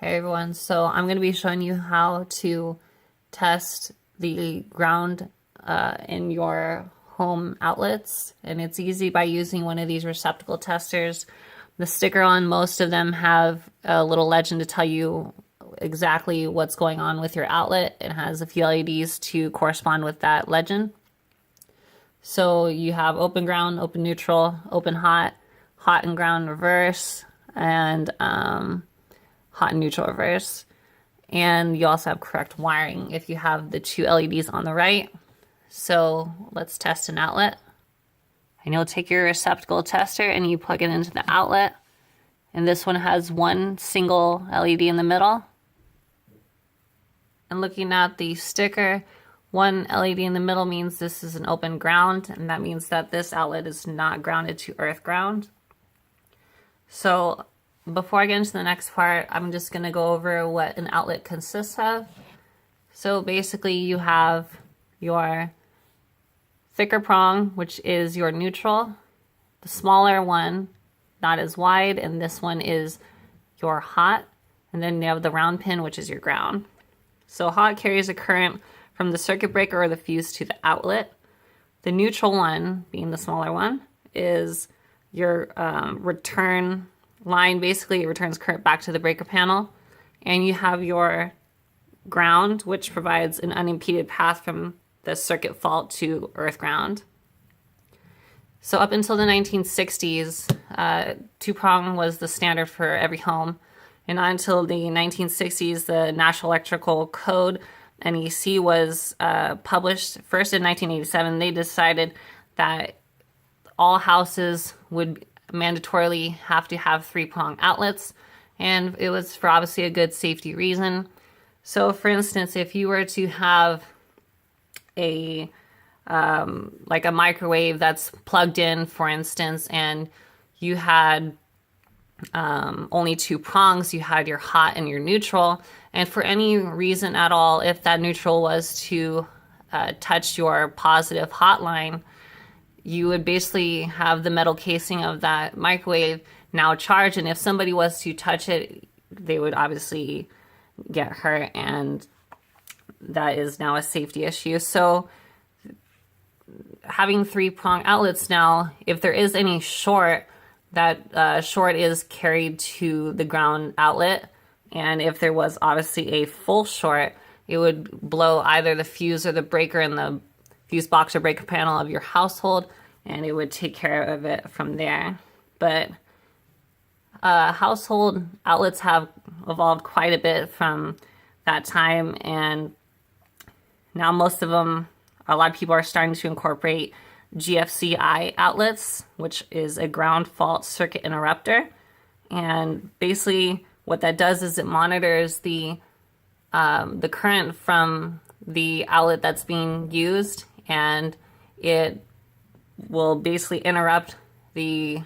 Hey everyone, so I'm going to be showing you how to test the ground in your home outlets, and it's easy by using one of these receptacle testers. The sticker on most of them have a little legend to tell you exactly what's going on with your outlet. It has a few LEDs to correspond with that legend. So you have open ground, open neutral, open hot, hot and ground reverse, and hot and neutral reverse. And you also have correct wiring if you have the two LEDs on the right. So let's test an outlet. And you'll take your receptacle tester and you plug it into the outlet. And this one has one single LED in the middle. And looking at the sticker, one LED in the middle means this is an open ground, and that means that this outlet is not grounded to earth ground. So before I get into the next part, I'm just going to go over what an outlet consists of. So basically you have your thicker prong, which is your neutral, the smaller one, not as wide, and this one is your hot, and then you have the round pin, which is your ground. So hot carries a current from the circuit breaker or the fuse to the outlet. The neutral one, being the smaller one, is your return line. Basically it returns current back to the breaker panel. And you have your ground, which provides an unimpeded path from the circuit fault to earth ground. So up until the 1960s, two-prong was the standard for every home. And not until the 1960s, the National Electrical Code, NEC, was published. First in 1987, they decided that all houses would mandatorily have to have three-prong outlets, and it was for obviously a good safety reason. So for instance, if you were to have a like a microwave that's plugged in, for instance, and you had only two prongs, you had your hot and your neutral, and for any reason at all, if that neutral was to touch your positive hot line, you would basically have the metal casing of that microwave now charged, and if somebody was to touch it, they would obviously get hurt, and that is now a safety issue. So having three-prong outlets now, if there is any short, that short is carried to the ground outlet, and if there was obviously a full short, it would blow either the fuse or the breaker in the fuse box or breaker panel of your household, and it would take care of it from there. But household outlets have evolved quite a bit from that time, and now most of them, a lot of people are starting to incorporate GFCI outlets, which is a ground fault circuit interrupter. And basically what that does is it monitors the current from the outlet that's being used, and it will basically interrupt the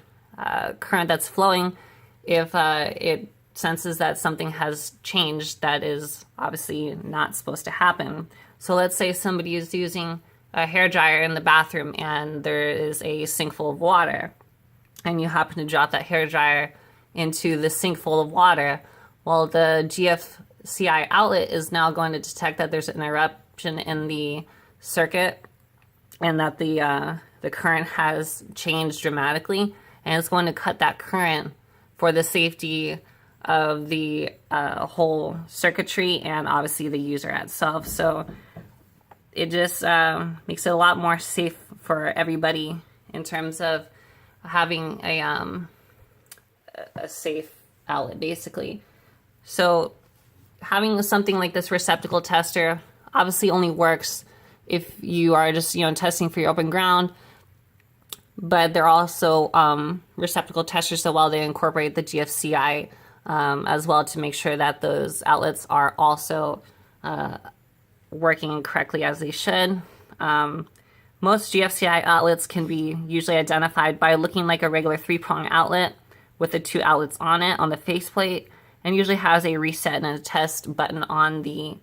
current that's flowing if it senses that something has changed that is obviously not supposed to happen. So let's say somebody is using a hairdryer in the bathroom and there is a sink full of water, and you happen to drop that hairdryer into the sink full of water. Well, the GFCI outlet is now going to detect that there's an eruption in the circuit and that the current has changed dramatically, and it's going to cut that current for the safety of the whole circuitry and obviously the user itself. So it just makes it a lot more safe for everybody in terms of having a safe outlet, basically. So having something like this receptacle tester obviously only works if you are just, testing for your open ground. But they're also receptacle testers, so while they incorporate the GFCI as well to make sure that those outlets are also working correctly as they should. Most GFCI outlets can be usually identified by looking like a regular three-prong outlet with the two outlets on it on the faceplate, and usually has a reset and a test button on the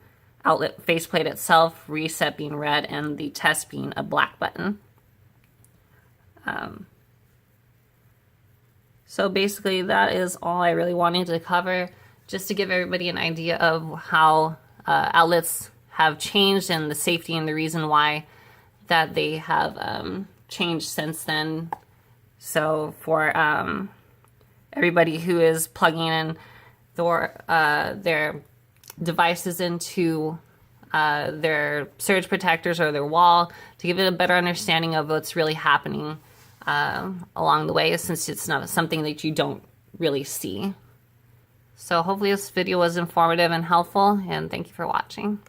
outlet faceplate itself, reset being red and the test being a black button. So basically that is all I really wanted to cover. just to give everybody an idea of how outlets have changed and the safety and the reason why that they have changed since then. So for everybody who is plugging in their devices into their surge protectors or their wall, to give it a better understanding of what's really happening along the way, since it's not something that you don't really see. So hopefully this video was informative and helpful, and thank you for watching.